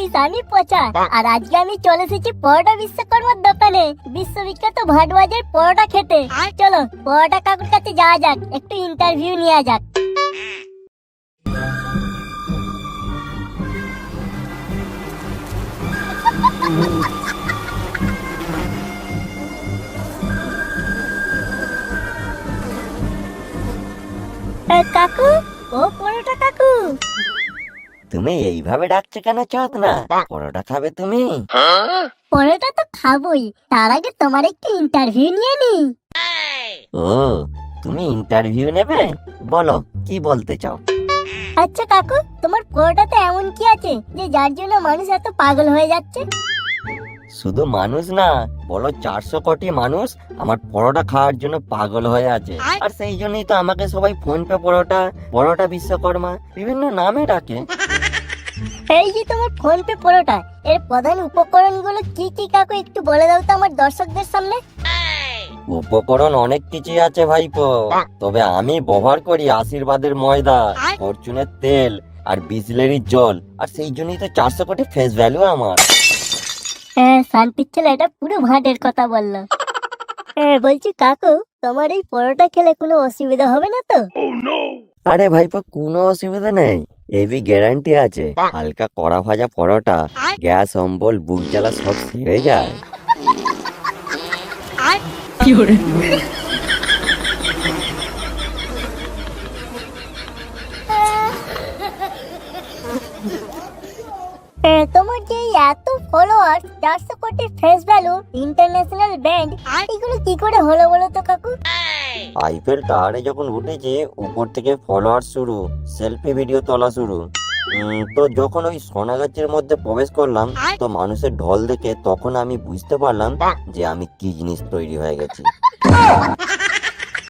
Guys, আমি পচা। আর আজকে আমি চলে এসেছি পরোটা বিশ্বকর্মার দোকানে বিশ্ববিখ্যাত ভাটবাজার পরোটা খেতে। চলো পরোটা কাকুর কাছে যাওয়া যাক, একটু ইন্টারভিউ নেওয়া যাক। কাকু, ও পরোটা কাকু। তুমি এইভাবে ডাকছো কেন চোদনা? পরোটা খাবে তুমি? পরোটা তো খাবোই, তার আগে তোমার একটু ইন্টারভিউ নিয়ে নি। ও, তুমি ইন্টারভিউ নেবে? বলো কি বলতে চাও। আচ্ছা কাকু, তোমার পরোটাতে এমন কি আছে যে যার জন্য মানুষ এত পাগল হয়ে যাচ্ছে? শুধু মানুষ না, বলো 400 কোটি মানুষ আমার পরোটা খাওয়ার জন্য পাগল হয়ে আছে। আর সেই জন্যই তো আমাকে সবাই ফোন পে পরোটা, পরোটা বিশ্বকর্মা বিভিন্ন নামে ডাকে। এই যে তোমার ফোন পে পরোটা, এর প্রধান উপকরণগুলো কি কি কাকু, একটু বলে দাও তো আমার দর্শকদের সামনে। উপকরণ অনেক কিছুই আছে ভাইপো, তবে আমি ব্যবহার করি আশীর্বাদের ময়দা, ফরচুনের তেল আর বিসলেরির জল। আর সেই জন্যই তো 400 কোটি ফেস ভ্যালু আমার। হ্যাঁ, শান্তির ছেলে এটা পুরো ভাটের কথা বললো। হ্যাঁ বলছি কাকু, তোমার এই পরোটা খেলে কোনো অসুবিধা হবে না তো? আরে ভাইপো, কোনো অসুবিধা নেই, এবি গ্যারান্টি আছে। হালকা কড়া ভাজা পরোটা গ্যাস, অম্বল, বুক জ্বালা সব সেরে যায়। তোমার যে এই এত ফলোয়ার, 400 কোটি ফেস ভ্যালু, ইন্টারন্যাশনাল ব্র্যান্ড, এগুলো কি করে হলো বলো তো কাকু? আইফেল টাওয়ারে যখন উঠেছে, উপর থেকে ফলোয়ার শুরু, সেলফি ভিডিও তোলা শুরু। তো যখন ওই সোনাগাছির মধ্যে প্রবেশ করলাম, তো মানুষের ঢল দেখে তখন আমি বুঝতে পারলাম যে আমি কি জিনিস তৈরি হয়ে গেছি।